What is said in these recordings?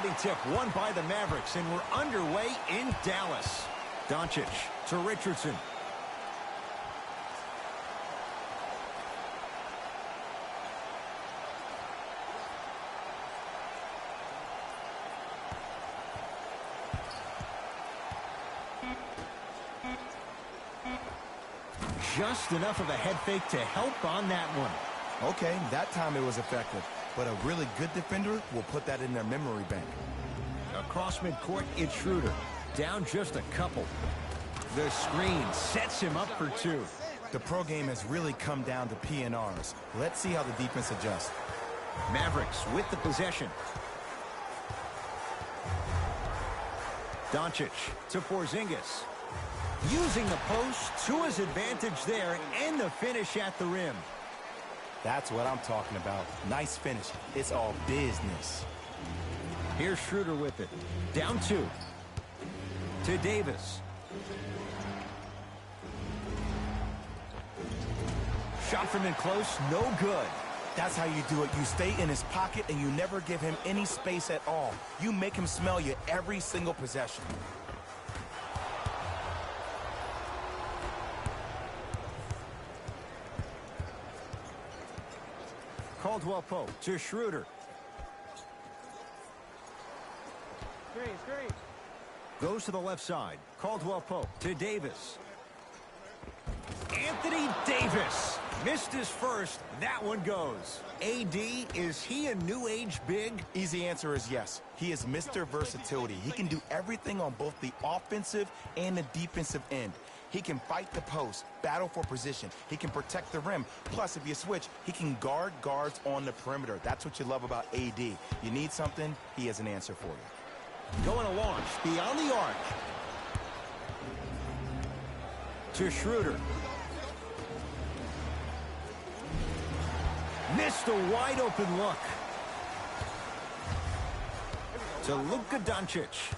Starting tip won by the Mavericks, and we're underway in Dallas. Doncic to Richardson. Just enough of a head fake to help on that one. Okay, that time it was effective. But a really good defender will put that in their memory bank. Across midcourt, it's Schroeder. Down just a couple. The screen sets him up for two. The pro game has really come down to PNRs. Let's see how the defense adjusts. Mavericks with the possession. Doncic to Porzingis. Using the post to his advantage there, and the finish at the rim. That's what I'm talking about. Nice finish. It's all business. Here's Schroeder with it. Down two. To Davis. Shot from in close, no good. That's how you do it. You stay in his pocket and you never give him any space at all. You make him smell you every single possession. Caldwell Pope to Schroeder. Screen. Goes to the left side. Caldwell Pope to Davis. Anthony Davis missed his first. That one goes. AD, is he a new age big? Easy answer is yes. He is Mr. Versatility. He can do everything on both the offensive and the defensive end. He can fight the post, battle for position. He can protect the rim. Plus, if you switch, he can guard guards on the perimeter. That's what you love about AD. You need something, he has an answer for you. Going to launch beyond the arc. To Schroeder. Missed a wide open look. To Luka Doncic.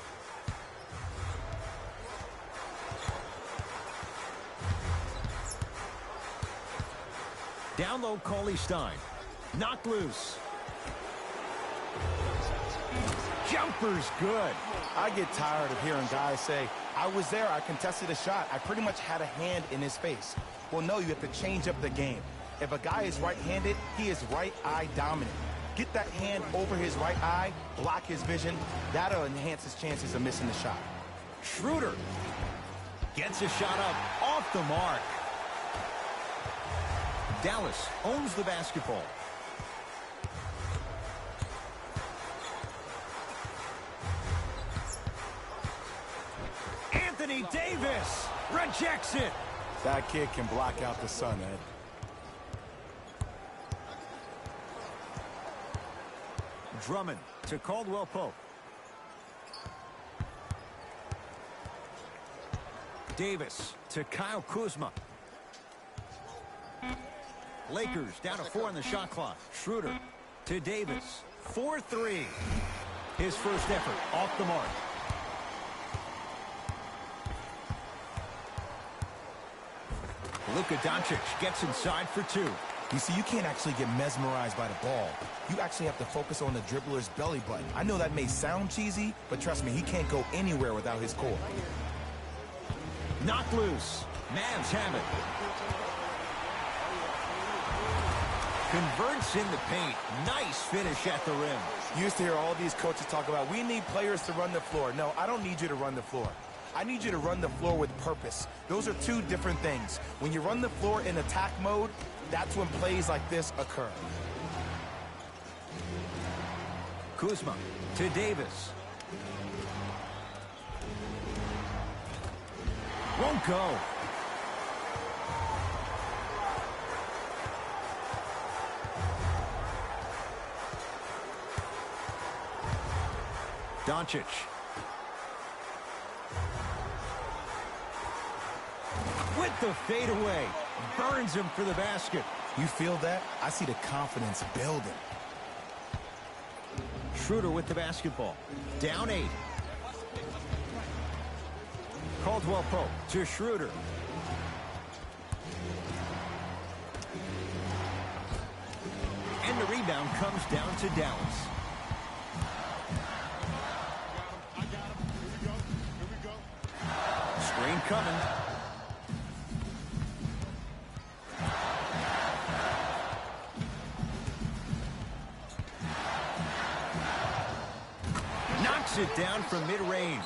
Down low, Cauley Stein. Knocked loose. Jumper's good. I get tired of hearing guys say, I was there, I contested a shot, I pretty much had a hand in his face. Well, no, you have to change up the game. If a guy is right-handed, he is right eye dominant. Get that hand over his right eye, block his vision. That'll enhance his chances of missing the shot. Schroeder gets a shot up off the mark. Dallas owns the basketball. Anthony Davis rejects it. That kid can block out the sun, Ed. Drummond to Caldwell Pope. Davis to Kyle Kuzma. Lakers down to 4 on the shot clock. Schroeder to Davis. 4-3. His first effort off the mark. Luka Doncic gets inside for two. You see, you can't actually get mesmerized by the ball. You actually have to focus on the dribbler's belly button. I know that may sound cheesy, but trust me, he can't go anywhere without his core. Knocked loose. Mavs have it. Converts in the paint. Nice finish at the rim. You used to hear all these coaches talk about, we need players to run the floor. No, I don't need you to run the floor. I need you to run the floor with purpose. Those are two different things. When you run the floor in attack mode, that's when plays like this occur. Kuzma to Davis. Won't go. Doncic. With the fadeaway. Burns him for the basket. You feel that? I see the confidence building. Schroeder with the basketball. Down 8. Caldwell Pope to Schroeder. And the rebound comes down to Dallas. coming. Knocks it down from mid-range.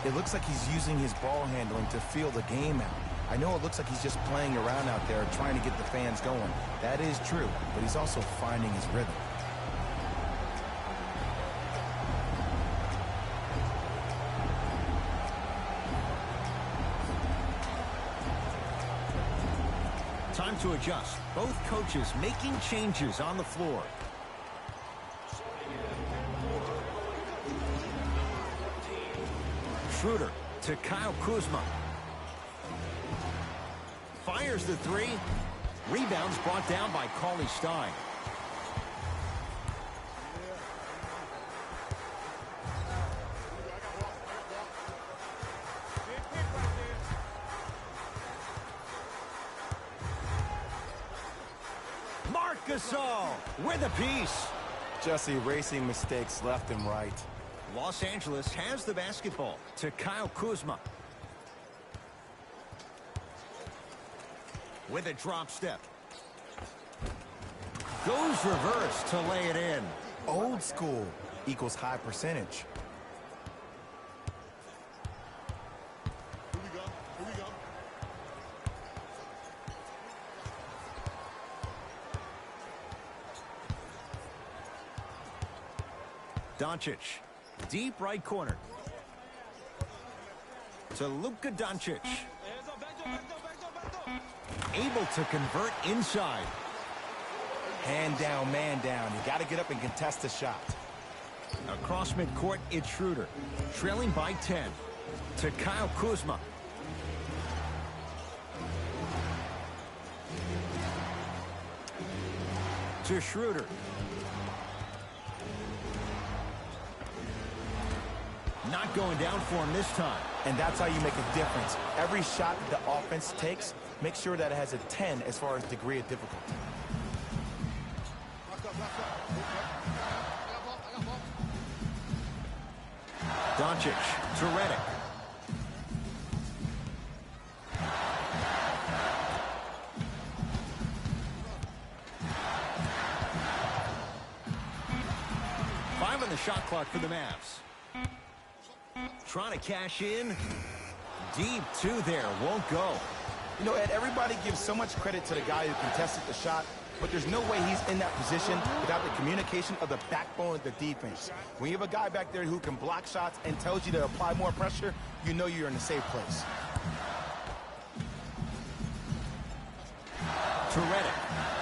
It looks like he's using his ball handling to feel the game out. I know it looks like he's just playing around out there trying to get the fans going. That is true, but he's also finding his rhythm. Time to adjust. Both coaches making changes on the floor. Schroeder to Kyle Kuzma. Fires the three. Rebounds brought down by Cauley Stein. Marc Gasol with a piece. Just erasing mistakes left and right. Los Angeles has the basketball to Kyle Kuzma. With a drop step. Goes reverse to lay it in. Old school equals high percentage. Here we go. Doncic. Deep right corner. To Luka Doncic. Able to convert inside. Hand down, man down. You got to get up and contest the shot. Across midcourt, it's Schroeder. Trailing by 10. To Kyle Kuzma. To Schroeder. Not going down for him this time. And that's how you make a difference. Every shot that the offense takes, make sure that it has a 10 as far as degree of difficulty. Doncic to Redick. Five on the shot clock for the Mavs. Trying to cash in. Deep two there. Won't go. You know, Ed, everybody gives so much credit to the guy who contested the shot, but there's no way he's in that position without the communication of the backbone of the defense. When you have a guy back there who can block shots and tells you to apply more pressure, you know you're in a safe place. To Redick.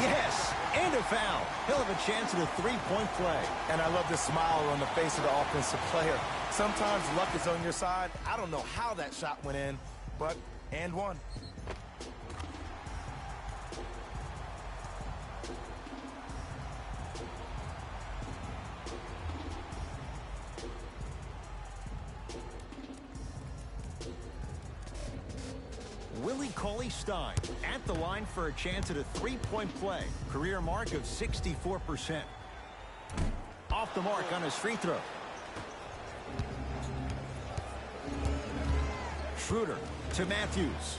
Yes, and a foul. He'll have a chance at a three-point play. And I love the smile on the face of the offensive player. Sometimes luck is on your side. I don't know how that shot went in, but and one. Cauley Stein at the line for a chance at a three-point play. Career mark of 64%. Off the mark on his free throw. Schroeder to Matthews.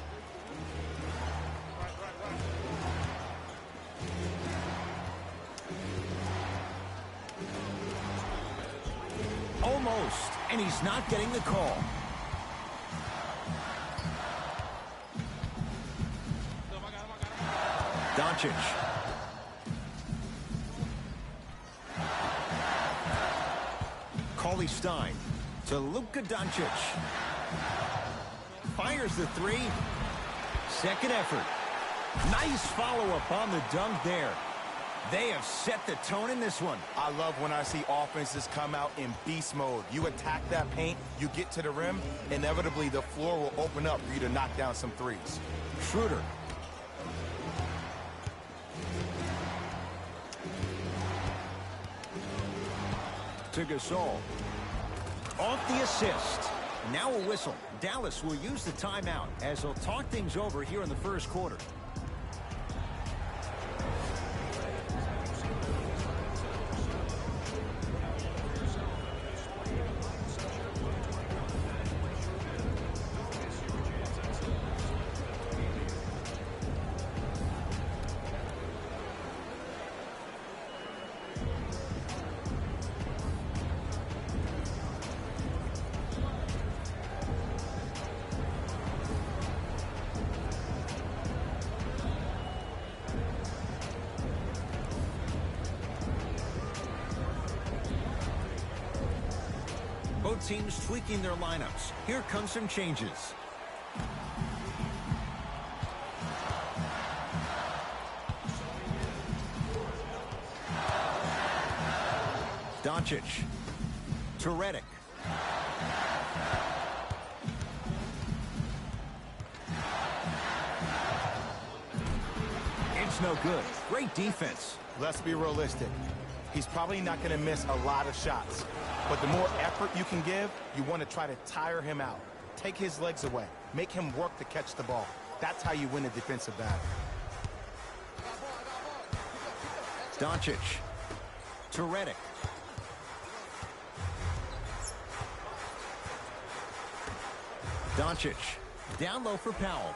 Almost, and he's not getting the call. Doncic. Cauley Stein to Luka Doncic. Fires the three. Second effort. Nice follow-up on the dunk there. They have set the tone in this one. I love when I see offenses come out in beast mode. You attack that paint, you get to the rim, inevitably the floor will open up for you to knock down some threes. Schroeder. To Gasol. Off the assist. Now a whistle. Dallas will use the timeout as they'll talk things over here in the first quarter. Both teams tweaking their lineups. Here comes some changes. Doncic to Redick. It's no good. Great defense. Let's be realistic. He's probably not going to miss a lot of shots. But the more effort you can give, you want to try to tire him out. Take his legs away. Make him work to catch the ball. That's how you win a defensive battle. Doncic to Redick. Doncic down low for Powell.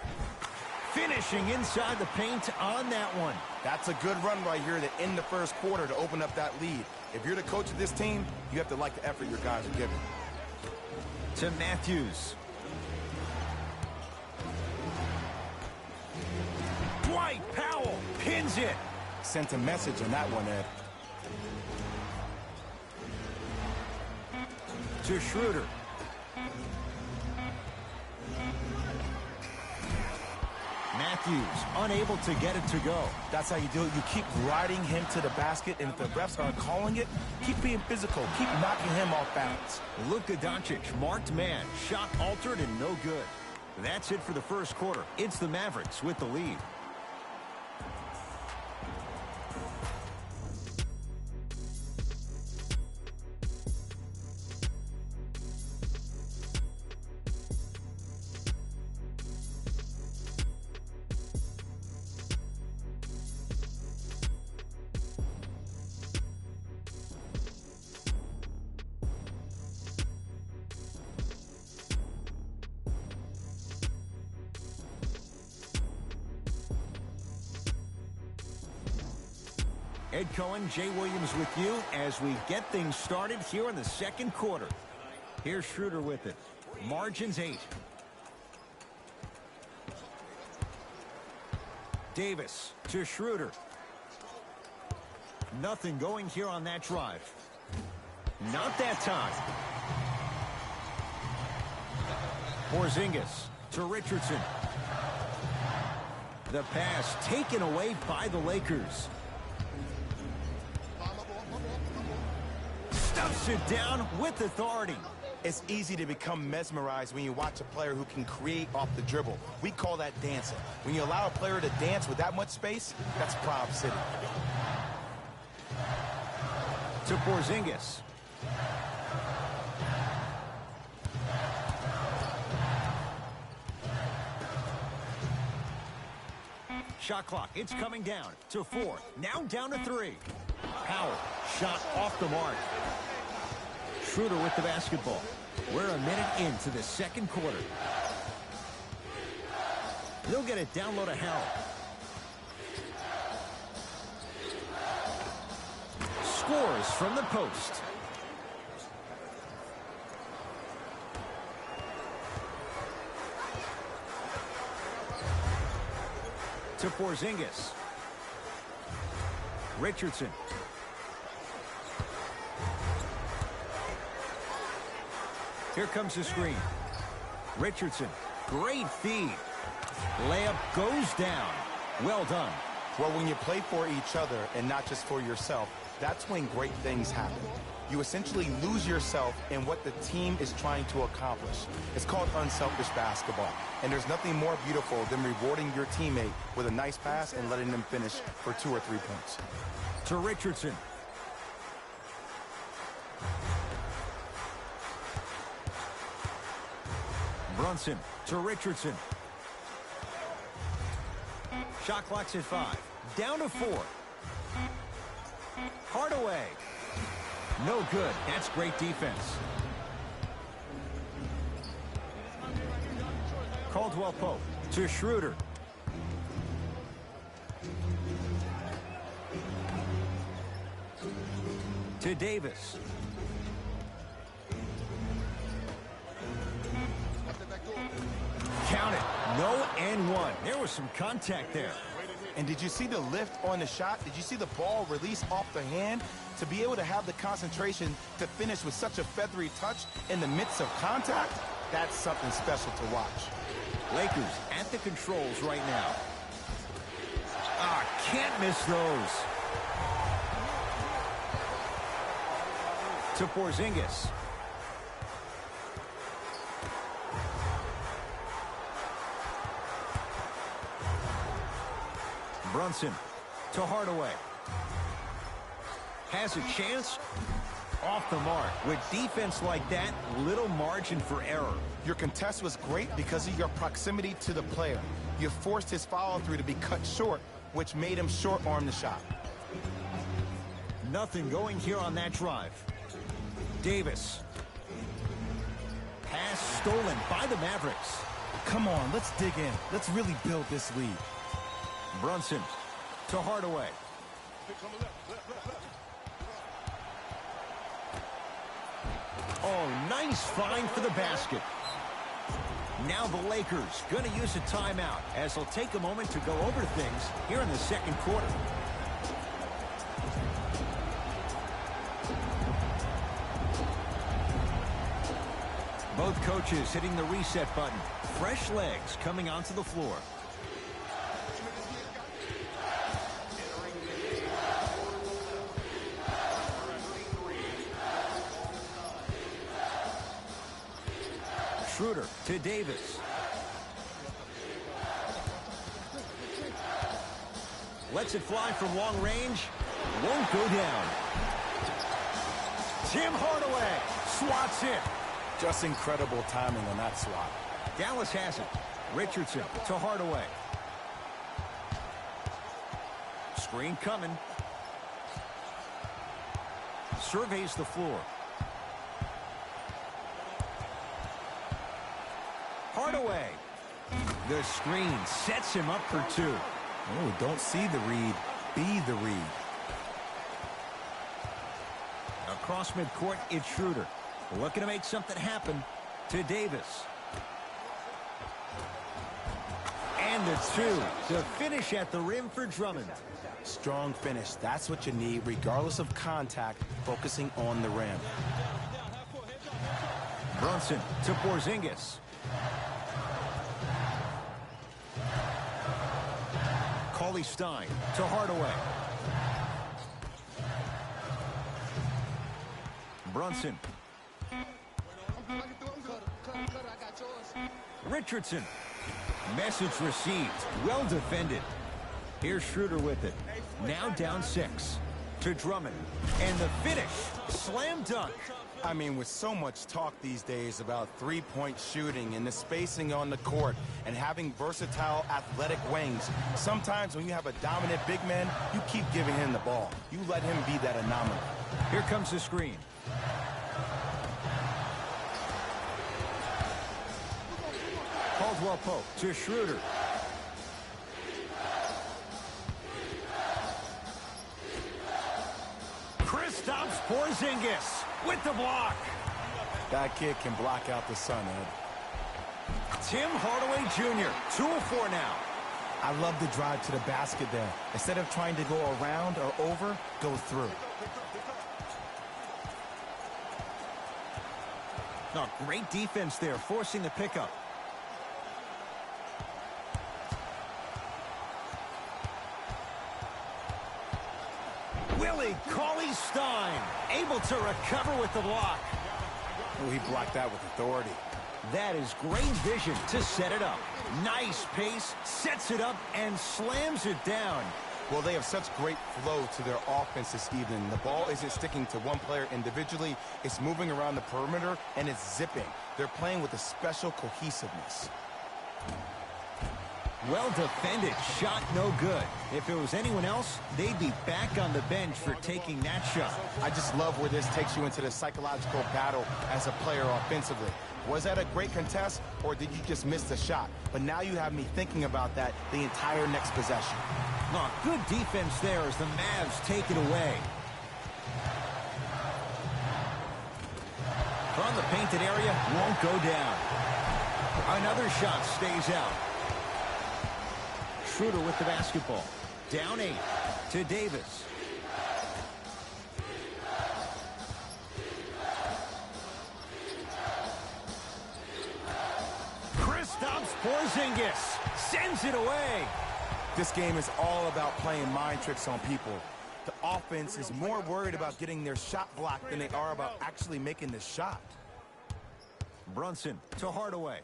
Finishing inside the paint on that one. That's a good run right here to end the first quarter to open up that lead. If you're the coach of this team, you have to like the effort your guys are giving. To Matthews. Dwight Powell pins it. Sent a message on that one, Ed. To Schroeder. Matthews unable to get it to go. That's how you do it. You keep riding him to the basket, and if the refs aren't calling it, keep being physical. Keep knocking him off balance. Luka Doncic, marked man. Shot altered and no good. That's it for the first quarter. It's the Mavericks with the lead. Ed Cohen, Jay Williams with you as we get things started here in the second quarter. Here's Schroeder with it. Margins 8. Davis to Schroeder. Nothing going here on that drive. Not that time. Porzingis to Richardson. The pass taken away by the Lakers. Stuffs it down with authority. It's easy to become mesmerized when you watch a player who can create off the dribble. We call that dancing. When you allow a player to dance with that much space, that's Prob City. To Porzingis. Shot clock, it's coming down to 4. Now down to 3. Powell, shot off the mark. Schroeder with the basketball. We're a minute into the second quarter. They'll get it down low to Harrell. Scores from the post. To Porzingis. Richardson. Here comes the screen. Richardson. Great feed. Layup goes down. Well done. Well, when you play for each other and not just for yourself, that's when great things happen. You essentially lose yourself in what the team is trying to accomplish. It's called unselfish basketball. And there's nothing more beautiful than rewarding your teammate with a nice pass and letting them finish for 2 or 3 points. To Richardson. Brunson to Richardson. Shot clock's at 5. Down to 4. Hardaway. No good. That's great defense. Caldwell Pope to Schroeder. To Davis. Count it. No and 1. There was some contact there. And did you see the lift on the shot? Did you see the ball release off the hand? To be able to have the concentration to finish with such a feathery touch in the midst of contact, that's something special to watch. Lakers at the controls right now. Can't miss those. To Porzingis. Brunson to Hardaway. Has a chance. Off the mark. With defense like that, little margin for error. Your contest was great because of your proximity to the player. You forced his follow-through to be cut short, which made him short-arm the shot. Nothing going here on that drive. Davis. Pass stolen by the Mavericks. Come on, let's dig in. Let's really build this lead. Brunson to Hardaway. Oh, nice find for the basket. Now the Lakers going to use a timeout as they'll take a moment to go over things here in the second quarter. Both coaches hitting the reset button. Fresh legs coming onto the floor. Schroeder to Davis. Lets it fly from long range. Won't go down. Tim Hardaway swats it. Just incredible timing on that swat. Dallas has it. Richardson to Hardaway. Screen coming. Surveys the floor. Hardaway. The screen sets him up for two. Oh, don't see the read. Be the read. Across midcourt, it's Schroeder. Looking to make something happen to Davis. And the two to finish at the rim for Drummond. Strong finish. That's what you need, regardless of contact, focusing on the rim. Brunson to Porzingis. Stein to Hardaway. Brunson. Richardson. Message received. Well defended. Here's Schroeder with it. Now down 6. To Drummond. And the finish. Slam dunk. I mean, with so much talk these days about three-point shooting and the spacing on the court and having versatile athletic wings, sometimes when you have a dominant big man, you keep giving him the ball. You let him be that anomaly. Here comes the screen. Caldwell Pope to Schroeder. Kristaps Porzingis with the block. That kid can block out the sun, Ed. Tim Hardaway Jr., 2 of 4 now. I love the drive to the basket there. Instead of trying to go around or over, go through. Oh, great defense there, forcing the pickup. Willie Cauley-Stein able to recover with the block. Oh, he blocked that with authority. That is great vision to set it up. Nice pace, sets it up, and slams it down. Well, they have such great flow to their offense this evening. The ball isn't sticking to one player individually. It's moving around the perimeter, and it's zipping. They're playing with a special cohesiveness. Well defended, shot no good. If it was anyone else, they'd be back on the bench for taking that shot. I just love where this takes you into the psychological battle as a player offensively. Was that a great contest, or did you just miss the shot? But now you have me thinking about that the entire next possession. Oh, good defense there as the Mavs take it away. From the painted area, won't go down. Another shot stays out. Schroeder with the basketball. Down 8 to Davis. Kristaps Porzingis sends it away. This game is all about playing mind tricks on people. The offense is more worried about getting their shot blocked than they are about actually making the shot. Brunson to Hardaway.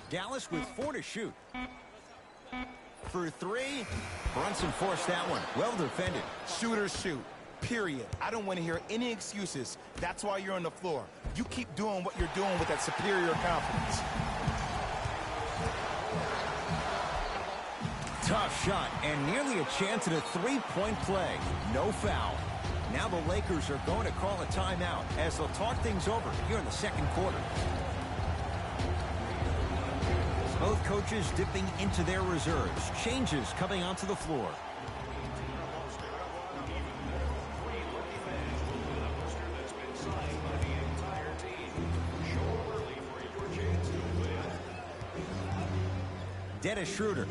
Dallas with 4 to shoot. For 3, Brunson forced that one. Well defended. Shooters shoot, period. I don't want to hear any excuses. That's why you're on the floor. You keep doing what you're doing with that superior confidence. Tough shot and nearly a chance at a 3-point play. No foul. Now the Lakers are going to call a timeout as they'll talk things over here in the second quarter. Both coaches dipping into their reserves. Changes coming onto the floor. Dennis Schroeder.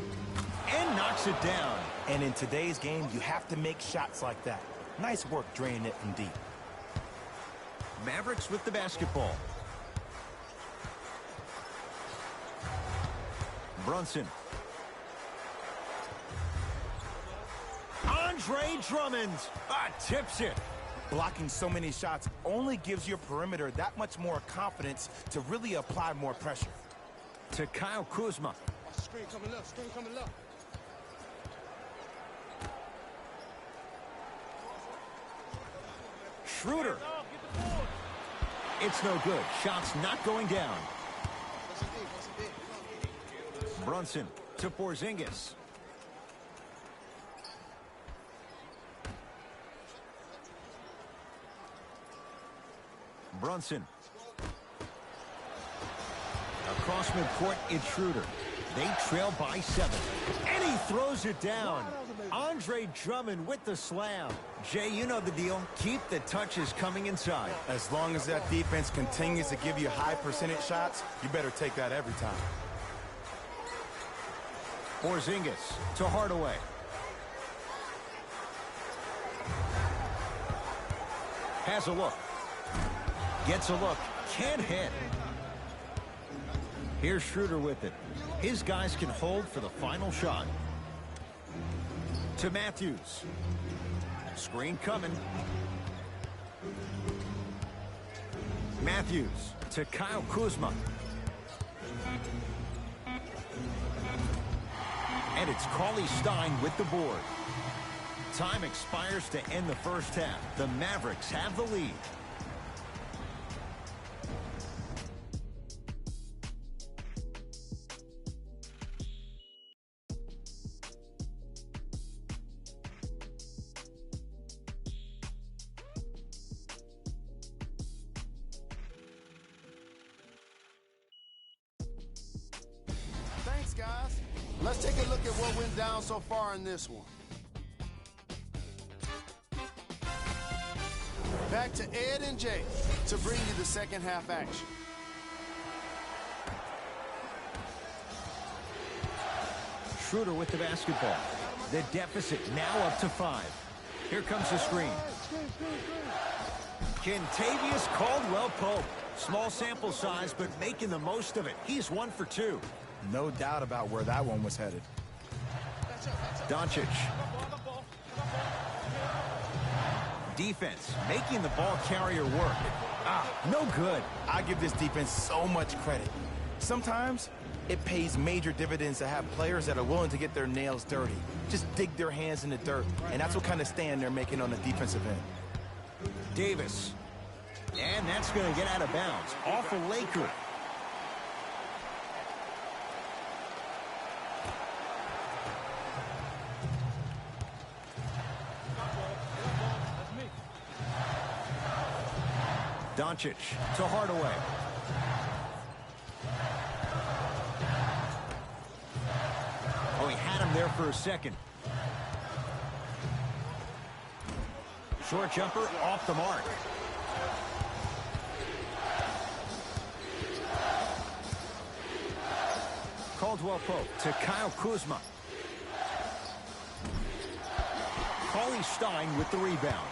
And knocks it down. And in today's game, you have to make shots like that. Nice work draining it from deep. Mavericks with the basketball. Brunson. Andre Drummond tips it. Blocking so many shots only gives your perimeter that much more confidence to really apply more pressure. To Kyle Kuzma. Screen coming left, screen coming left. Schroeder. It's no good. Shots not going down. Brunson to Porzingis. Brunson. Across midcourt, it's Schroeder. They trail by 7. And he throws it down. Andre Drummond with the slam. Jay, you know the deal. Keep the touches coming inside. As long as that defense continues to give you high percentage shots, you better take that every time. Porzingis to Hardaway. Has a look. Gets a look. Can't hit. Here's Schroeder with it. His guys can hold for the final shot. To Matthews. Screen coming. Matthews to Kyle Kuzma. And it's Cauley Stein with the board. Time expires to end the first half. The Mavericks have the lead. Thanks, guys. Let's take a look at what went down so far in this one. Back to Ed and Jay to bring you the second half action. Schroeder with the basketball. The deficit now up to 5. Here comes the screen. Kentavious Caldwell-Pope. Small sample size, but making the most of it. He's 1 for 2. No doubt about where that one was headed. Doncic. Defense, making the ball carrier work. No good. I give this defense so much credit. Sometimes it pays major dividends to have players that are willing to get their nails dirty. Just dig their hands in the dirt, and that's what kind of stand they're making on the defensive end. Davis. And that's going to get out of bounds. Off a Laker. Doncic to Hardaway. Oh, he had him there for a second. Short jumper off the mark. Caldwell Pope to Kyle Kuzma. Cauley Stein with the rebound.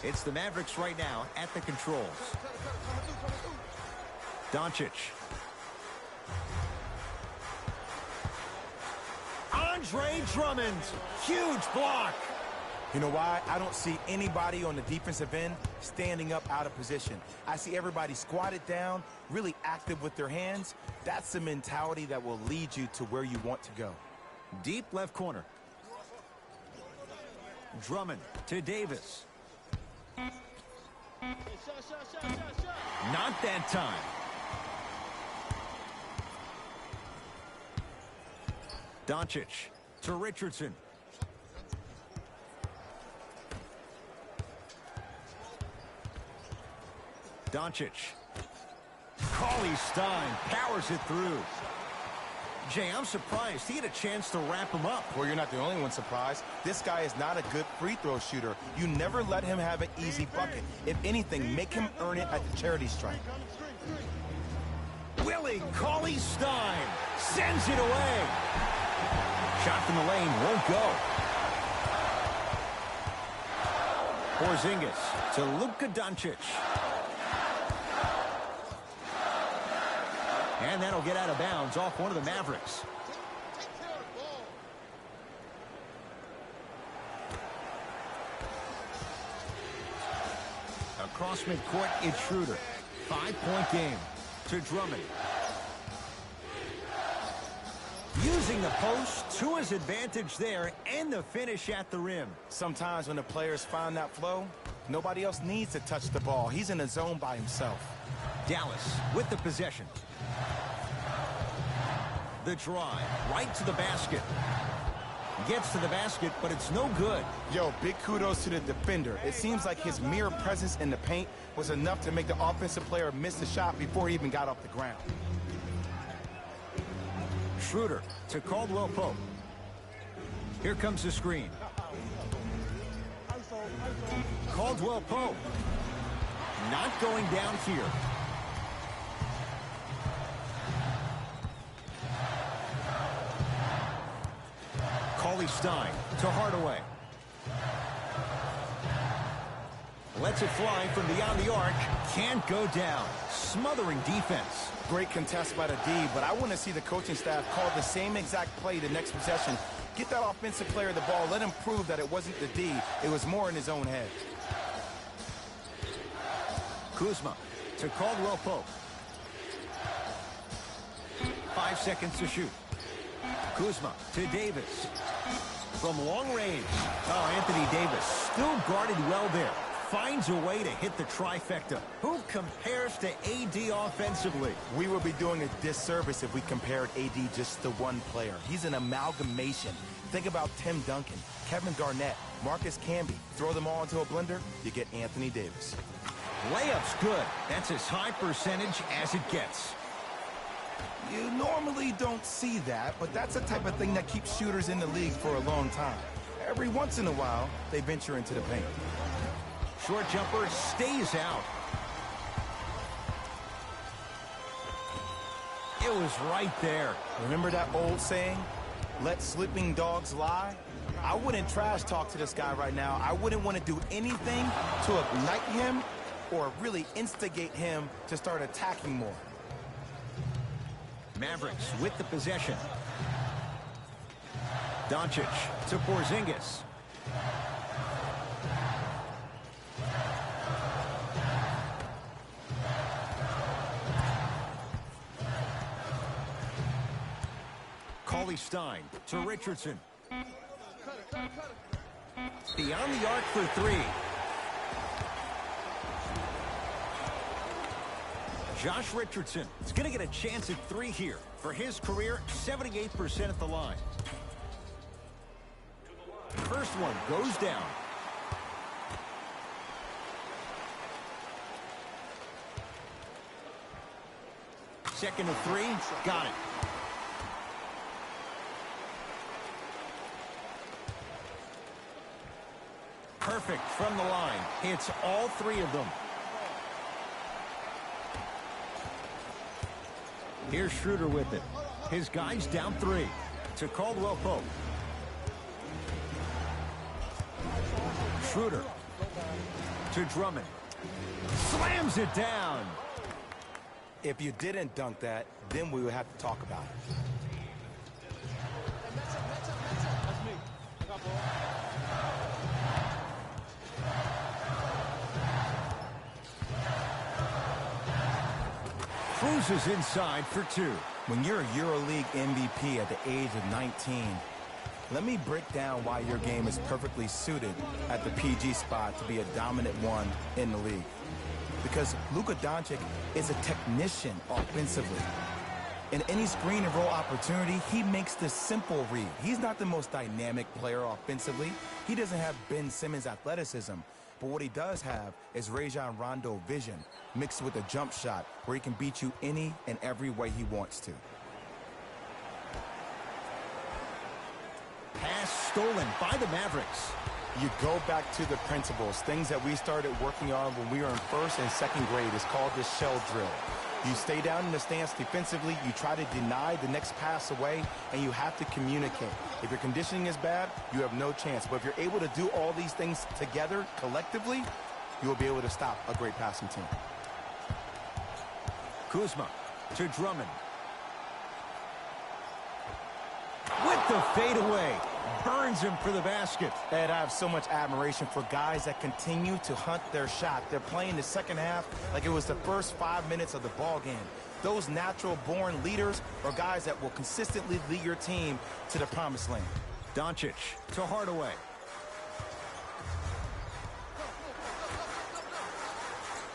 It's the Mavericks right now at the controls. Doncic. Andre Drummond. Huge block. You know why? I don't see anybody on the defensive end standing up out of position. I see everybody squatted down, really active with their hands. That's the mentality that will lead you to where you want to go. Deep left corner. Drummond to Davis. Not that time. Doncic to Richardson. Doncic. Cauley Stein powers it through. Jay, I'm surprised he had a chance to wrap him up. Well, you're not the only one surprised. This guy is not a good free throw shooter. You never let him have an easy bucket. If anything, make him earn it at the charity stripe. Willie Cauley Stein sends it away. Shot from the lane won't go. Porzingis to Luka Doncic. And that'll get out of bounds off one of the Mavericks. Across midcourt, it's Schroeder. 5-point game to Drummond. Using the post to his advantage there and the finish at the rim. Sometimes when the players find that flow, nobody else needs to touch the ball. He's in the zone by himself. Dallas with the possession. The drive right to the basket. Gets to the basket, but it's no good. Yo, big kudos to the defender. It seems like his mere presence in the paint was enough to make the offensive player miss the shot before he even got off the ground. Schroeder to Caldwell Pope. Here comes the screen. Caldwell Pope. Not going down here. Cauley Stein to Hardaway. Lets it fly from beyond the arc. Can't go down. Smothering defense. Great contest by the D, but I want to see the coaching staff call the same exact play the next possession. Get that offensive player the ball. Let him prove that it wasn't the D. It was more in his own head. Kuzma to Caldwell Pope. 5 seconds to shoot. Kuzma to Davis. From long range. Oh, Anthony Davis still guarded well there. Finds a way to hit the trifecta. Who compares to AD offensively? We would be doing a disservice if we compared AD just to one player. He's an amalgamation. Think about Tim Duncan, Kevin Garnett, Marcus Camby. Throw them all into a blender, you get Anthony Davis. Layup's good. That's as high percentage as it gets. You normally don't see that, but that's the type of thing that keeps shooters in the league for a long time. Every once in a while, they venture into the paint. Short jumper stays out. It was right there. Remember that old saying, let sleeping dogs lie? I wouldn't trash talk to this guy right now. I wouldn't want to do anything to ignite him or really instigate him to start attacking more. Mavericks with the possession. Doncic to Porzingis. Cauley Stein to Richardson. Beyond the arc for three. Josh Richardson is going to get a chance at three here. For his career, 78% at the line. First one goes down. Second to three, got it. Perfect from the line. Hits all three of them. Here's Schroeder with it. His guy's down 3 to Caldwell Pope. Schroeder to Drummond. Slams it down. If you didn't dunk that, then we would have to talk about it. Cruises inside for 2. When you're a EuroLeague MVP at the age of 19, let me break down why your game is perfectly suited at the PG spot to be a dominant one in the league. Because Luka Doncic is a technician offensively. In any screen and roll opportunity, he makes the simple read. He's not the most dynamic player offensively. He doesn't have Ben Simmons' athleticism. But what he does have is Rajon Rondo vision mixed with a jump shot where he can beat you any and every way he wants to. Pass stolen by the Mavericks. You go back to the principles, things that we started working on when we were in 1st and 2nd grade. Is called the shell drill. You stay down in the stance defensively, you try to deny the next pass away, and you have to communicate. If your conditioning is bad, you have no chance. But if you're able to do all these things together, collectively, you will be able to stop a great passing team. Kuzma to Drummond. With the fadeaway. Burns him for the basket. And I have so much admiration for guys that continue to hunt their shot. They're playing the second half like it was the first 5 minutes of the ball game. Those natural-born leaders are guys that will consistently lead your team to the promised land. Doncic to Hardaway.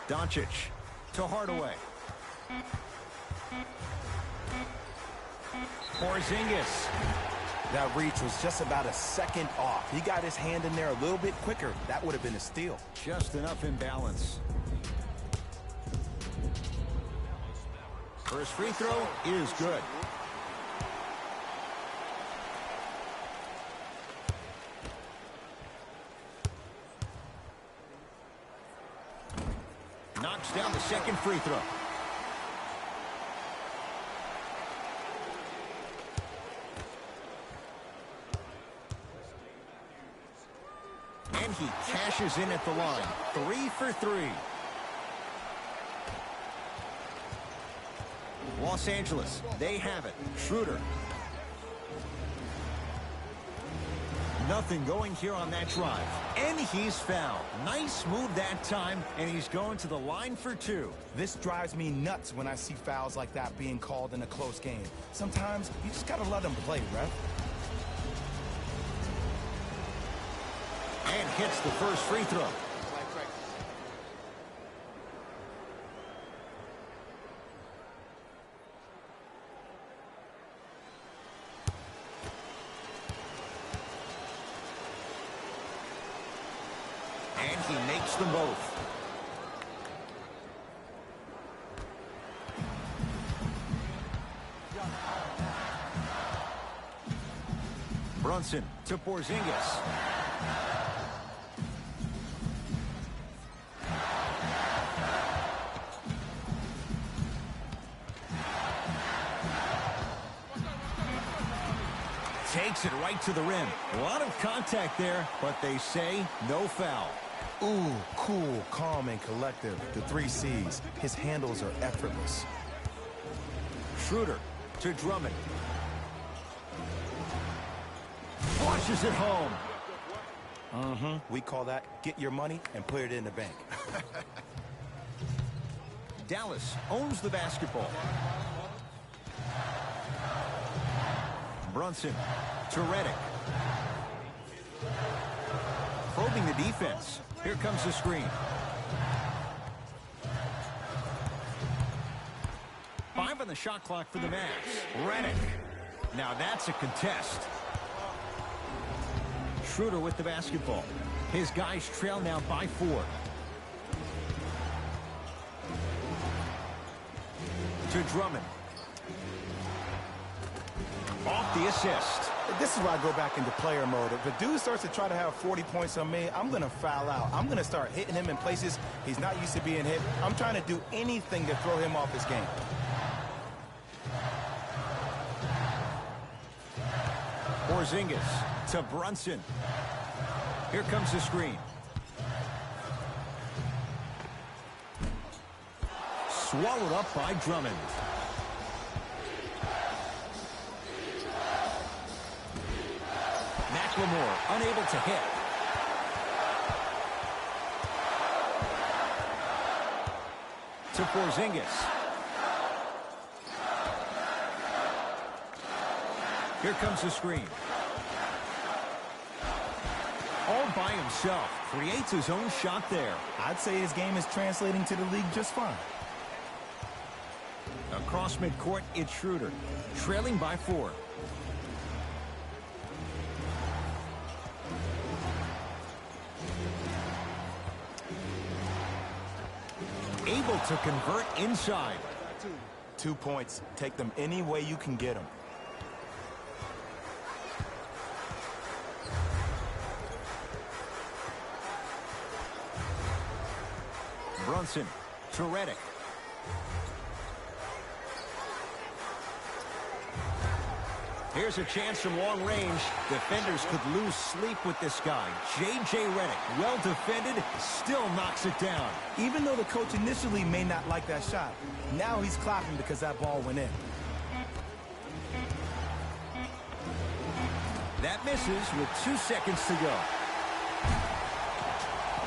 Doncic to Hardaway. Porzingis. That reach was just about a second off. He got his hand in there a little bit quicker. That would have been a steal. Just enough imbalance. First free throw is good. Knocks down the second free throw. And he cashes in at the line. 3 for 3. Los Angeles, they have it. Schroeder. Nothing going here on that drive. And he's fouled. Nice move that time, and he's going to the line for 2. This drives me nuts when I see fouls like that being called in a close game. Sometimes you just got to let them play, ref. And hits the first free throw. And he makes them both. Brunson to Porzingis. Takes it right to the rim. A lot of contact there, but they say no foul. Ooh, cool, calm, and collective. The 3 C's. His handles are effortless. Schroeder to Drummond. Flushes it home. We call that get your money and put it in the bank. Dallas owns the basketball. Brunson to Redick. Probing the defense. Here comes the screen. 5 on the shot clock for the Mavs. Redick. Now that's a contest. Schroeder with the basketball. His guys trail now by 4. To Drummond. Off the assist. This is where I go back into player mode. If a dude starts to try to have 40 points on me, I'm going to foul out. I'm going to start hitting him in places he's not used to being hit. I'm trying to do anything to throw him off his game. Porzingis to Brunson. Here comes the screen. Swallowed up by Drummond. McLemore unable to hit. To Porzingis. Here comes the screen. All by himself. Creates his own shot there. I'd say his game is translating to the league just fine. Across midcourt, it's Schroeder. Trailing by 4. Able to convert inside. 2 points. Take them any way you can get them. Brunson to Redick. Here's a chance from long range. Defenders could lose sleep with this guy. J.J. Redick, well defended, still knocks it down. Even though the coach initially may not like that shot, now he's clapping because that ball went in. That misses with 2 seconds to go.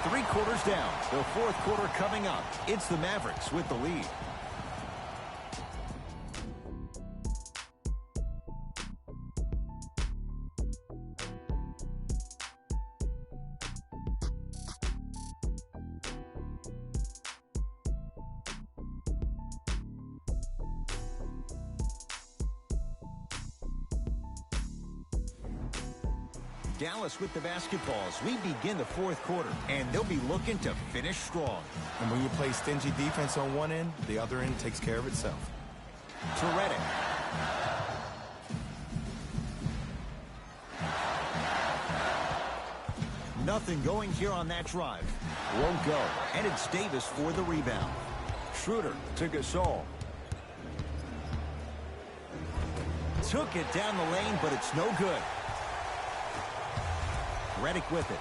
3 quarters down. The 4th quarter coming up. It's the Mavericks with the lead. Dallas with the basketballs. We begin the 4th quarter, and they'll be looking to finish strong. And when you play stingy defense on one end, the other end takes care of itself. To Redick. Nothing going here on that drive. Won't go. And it's Davis for the rebound. Schroeder to Gasol. Took it down the lane, but it's no good. Redick with it.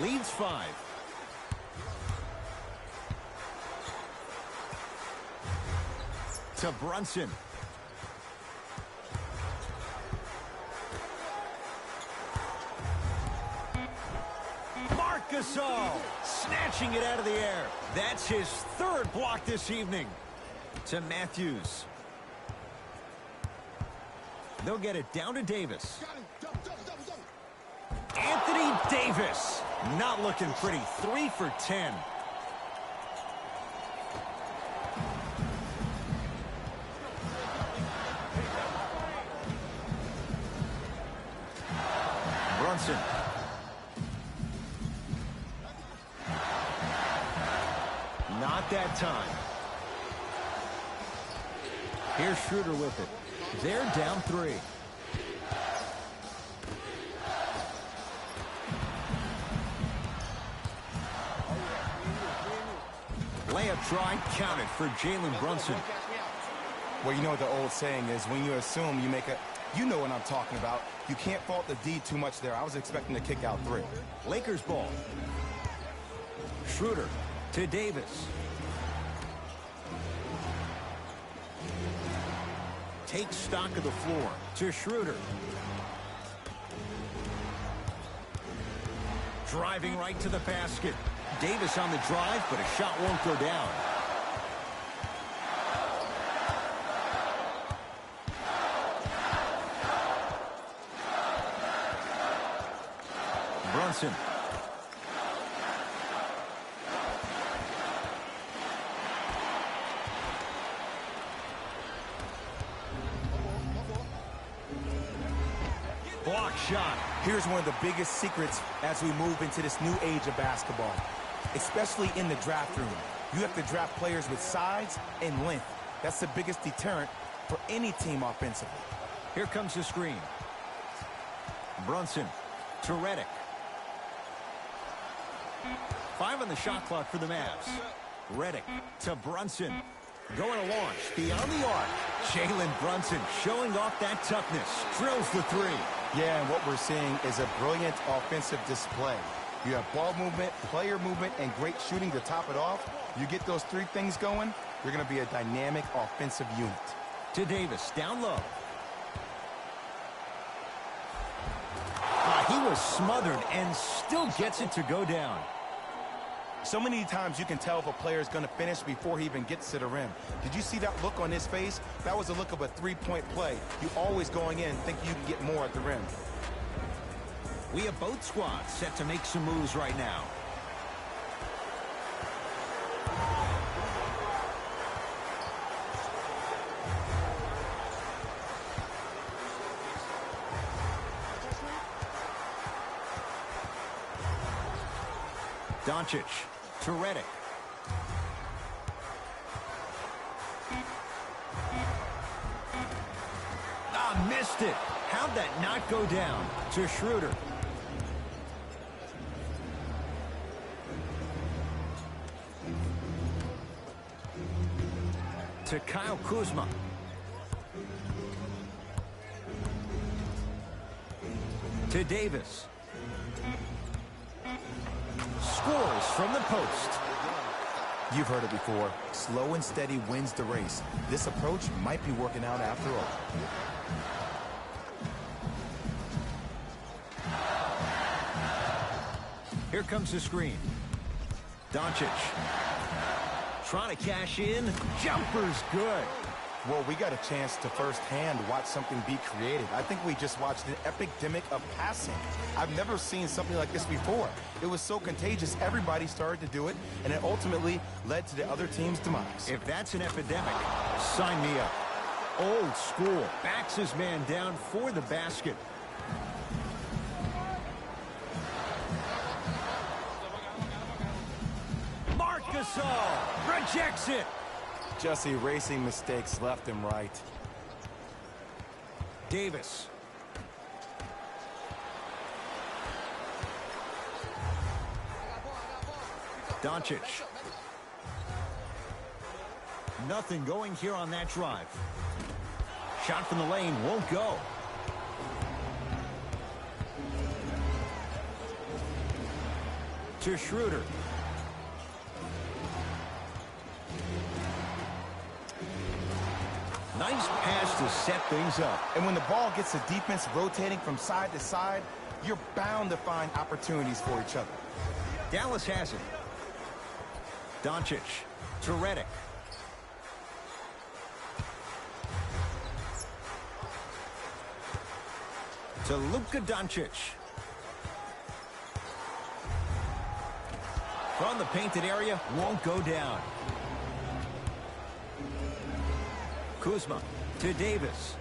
Leads 5. To Brunson. Marc Gasol snatching it out of the air. That's his 3rd block this evening. To Matthews. They'll get it down to Davis. Anthony Davis, not looking pretty. 3 for 10. Brunson. Not that time. Here's Schroeder with it. They're down 3. Layup try counted for Jalen Brunson. Well, you know what the old saying is, when you assume you make a... You know what I'm talking about. You can't fault the D too much there. I was expecting to kick out 3. Lakers ball. Schroeder to Davis. Takes stock of the floor to Schroeder. Driving right to the basket. Davis on the drive, but a shot won't go down. Brunson. Block shot. Here's one of the biggest secrets as we move into this new age of basketball, especially in the draft room. You have to draft players with size and length. That's the biggest deterrent for any team offensively. Here comes the screen. Brunson to Redick. 5 on the shot clock for the Mavs. Redick to Brunson. Going to launch beyond the arc. Jalen Brunson showing off that toughness. Drills the 3. Yeah, and what we're seeing is a brilliant offensive display. You have ball movement, player movement, and great shooting to top it off. You get those three things going, you're going to be a dynamic offensive unit. To Davis, down low. He was smothered and still gets it to go down. So many times you can tell if a player is going to finish before he even gets to the rim. Did you see that look on his face? That was a look of a three-point play. You always going in think you can get more at the rim. We have both squads set to make some moves right now. Doncic to Redick. Missed it. How'd that not go down? To Schroeder. To Kyle Kuzma. To Davis. Scores from the post. You've heard it before. Slow and steady wins the race. This approach might be working out after all. Here comes the screen. Doncic. Trying to cash in. Jumper's good. Well, we got a chance to firsthand watch something be created. I think we just watched an epidemic of passing. I've never seen something like this before. It was so contagious, everybody started to do it, and it ultimately led to the other team's demise. If that's an epidemic, sign me up. Old school. Backs his man down for the basket. Marc Gasol rejects it. Just erasing mistakes left and right. Davis. Doncic. Nothing going here on that drive. Shot from the lane won't go. To Schroeder. Nice pass to set things up. And when the ball gets the defense rotating from side to side, you're bound to find opportunities for each other. Dallas has it. Doncic to Redick. To Luka Doncic. From the painted area, won't go down. Kuzma to Davis.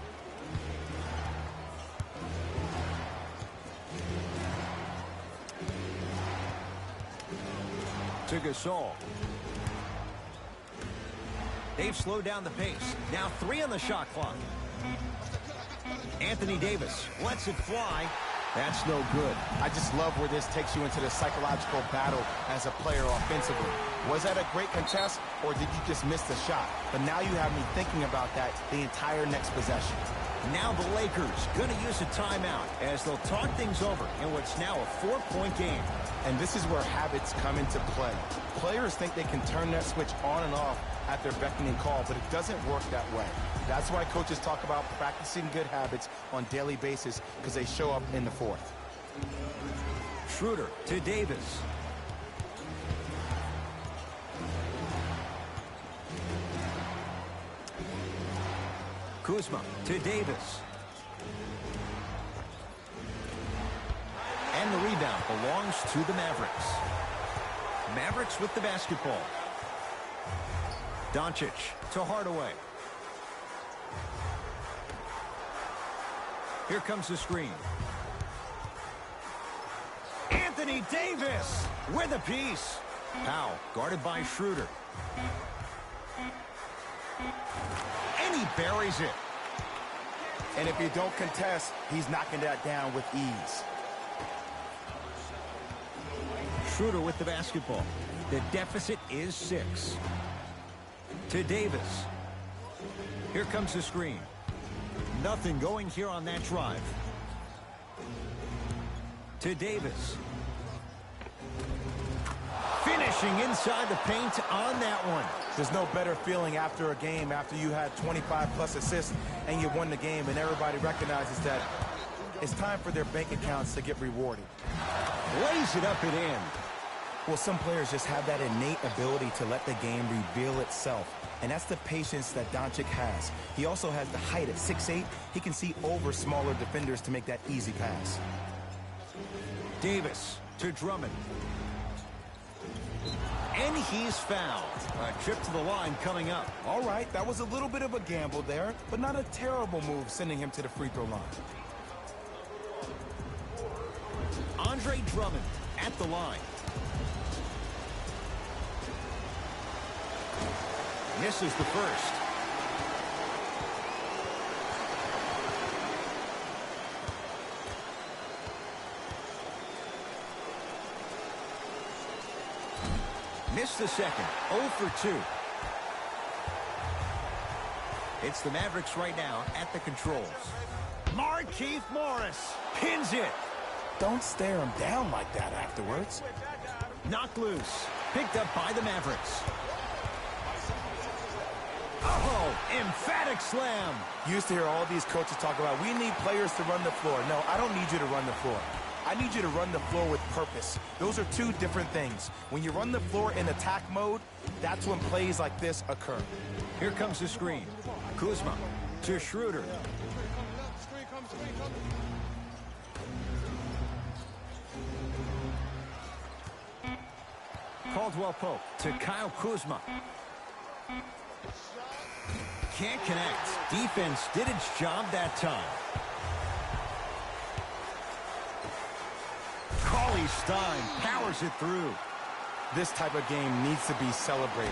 To Gasol. They've slowed down the pace. Now 3 on the shot clock. Anthony Davis lets it fly. That's no good. I just love where this takes you into the psychological battle as a player offensively. Was that a great contest, or did you just miss the shot? But now you have me thinking about that the entire next possession. Now the Lakers going to use a timeout as they'll talk things over in what's now a 4-point game. And this is where habits come into play. Players think they can turn that switch on and off at their beckoning call, but it doesn't work that way. That's why coaches talk about practicing good habits on a daily basis, because they show up in the fourth. Schroeder to Davis. Kuzma to Davis. And the rebound belongs to the Mavericks. Mavericks with the basketball. Doncic to Hardaway. Here comes the screen. Anthony Davis with a piece. Powell guarded by Schroeder. And he buries it. And if you don't contest, he's knocking that down with ease. Schroeder with the basketball. The deficit is 6. To Davis. Here comes the screen. Nothing going here on that drive. To Davis. Finishing inside the paint on that one. There's no better feeling after a game after you had 25-plus assists and you won the game and everybody recognizes that it's time for their bank accounts to get rewarded. Lays it up and in. Well, some players just have that innate ability to let the game reveal itself. And that's the patience that Doncic has. He also has the height at 6'8". He can see over smaller defenders to make that easy pass. Davis to Drummond. And he's fouled. A trip to the line coming up. All right, that was a little bit of a gamble there, but not a terrible move sending him to the free throw line. Andre Drummond at the line. Misses the first. Missed the second. 0 for 2. It's the Mavericks right now at the controls. Markieff Morris pins it. Don't stare him down like that afterwards. Knocked loose. Picked up by the Mavericks. Oh, emphatic slam. You used to hear all these coaches talk about, we need players to run the floor. No, I don't need you to run the floor. I need you to run the floor with purpose. Those are two different things. When you run the floor in attack mode, that's when plays like this occur. Here comes the screen. Kuzma to Schroeder. Caldwell Pope to Kyle Kuzma. Can't connect. Defense did its job that time. Cauley Stein powers it through. This type of game needs to be celebrated.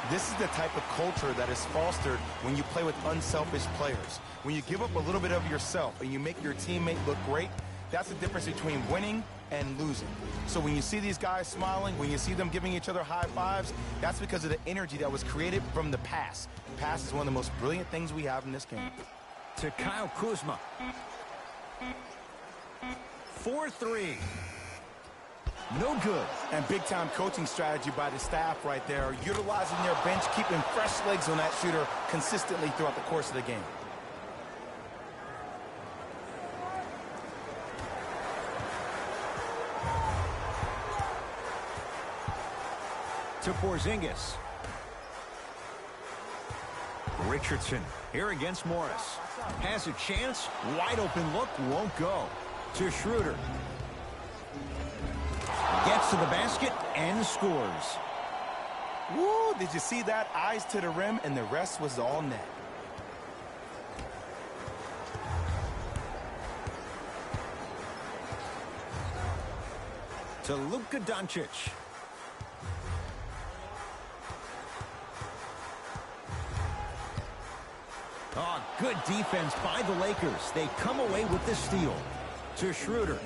This is the type of culture that is fostered when you play with unselfish players. When you give up a little bit of yourself and you make your teammate look great, that's the difference between winning and losing. So when you see these guys smiling, when you see them giving each other high fives, that's because of the energy that was created from the pass. The pass is one of the most brilliant things we have in this game. To Kyle Kuzma. 4-3. No good. And big-time coaching strategy by the staff right there, utilizing their bench, keeping fresh legs on that shooter consistently throughout the course of the game. To Porzingis. Richardson here against Morris. Has a chance. Wide open look. Won't go. To Schroeder. Gets to the basket and scores. Woo! Did you see that? Eyes to the rim, and the rest was all net. To Luka Doncic. Oh, good defense by the Lakers. They come away with the steal. To Schroeder.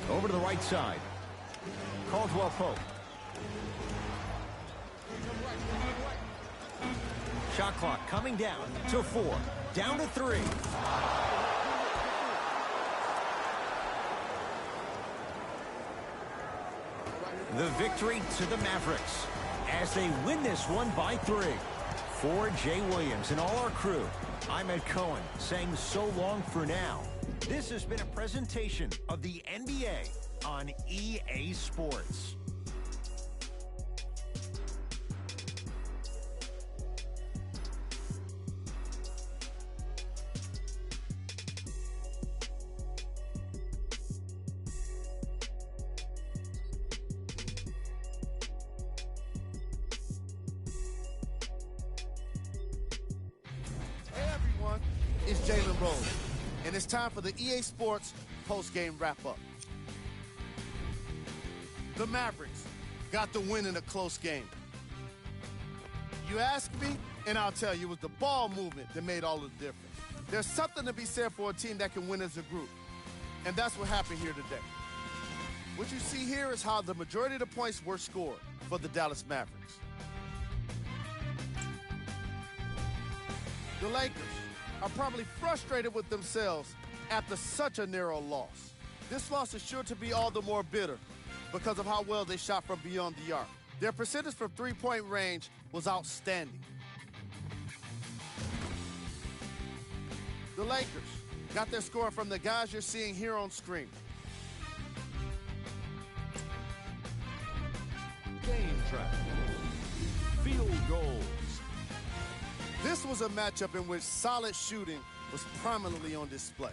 Over to the right side. Caldwell Pope. Shot clock coming down to 4. Down to 3. The victory to the Mavericks as they win this one by 3. For Jay Williams and all our crew, I'm Ed Cohen saying so long for now. This has been a presentation of the NBA on EA Sports. It's Jalen Rose, and it's time for the EA Sports post-game wrap-up. The Mavericks got the win in a close game. You ask me, and I'll tell you, it was the ball movement that made all the difference. There's something to be said for a team that can win as a group, and that's what happened here today. What you see here is how the majority of the points were scored for the Dallas Mavericks. The Lakers are probably frustrated with themselves after such a narrow loss. This loss is sure to be all the more bitter because of how well they shot from beyond the arc. Their percentage from three-point range was outstanding. The Lakers got their score from the guys you're seeing here on screen. Game track. Field goals. This was a matchup in which solid shooting was prominently on display.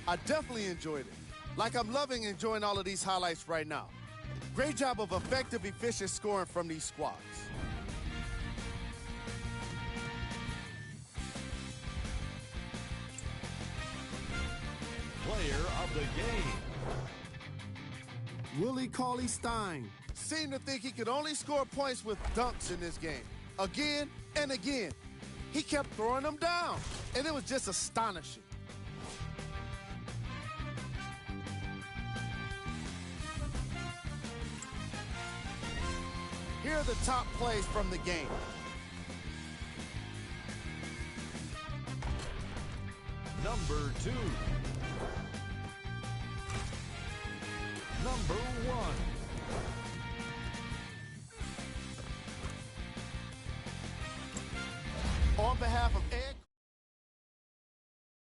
I definitely enjoyed it. Like I'm loving enjoying all of these highlights right now. Great job of effective, efficient scoring from these squads. Player of the game. Willie Cauley-Stein seemed to think he could only score points with dunks in this game. Again and again. He kept throwing them down, and it was just astonishing. Here are the top plays from the game. Number 2. Number 1. On behalf of Ed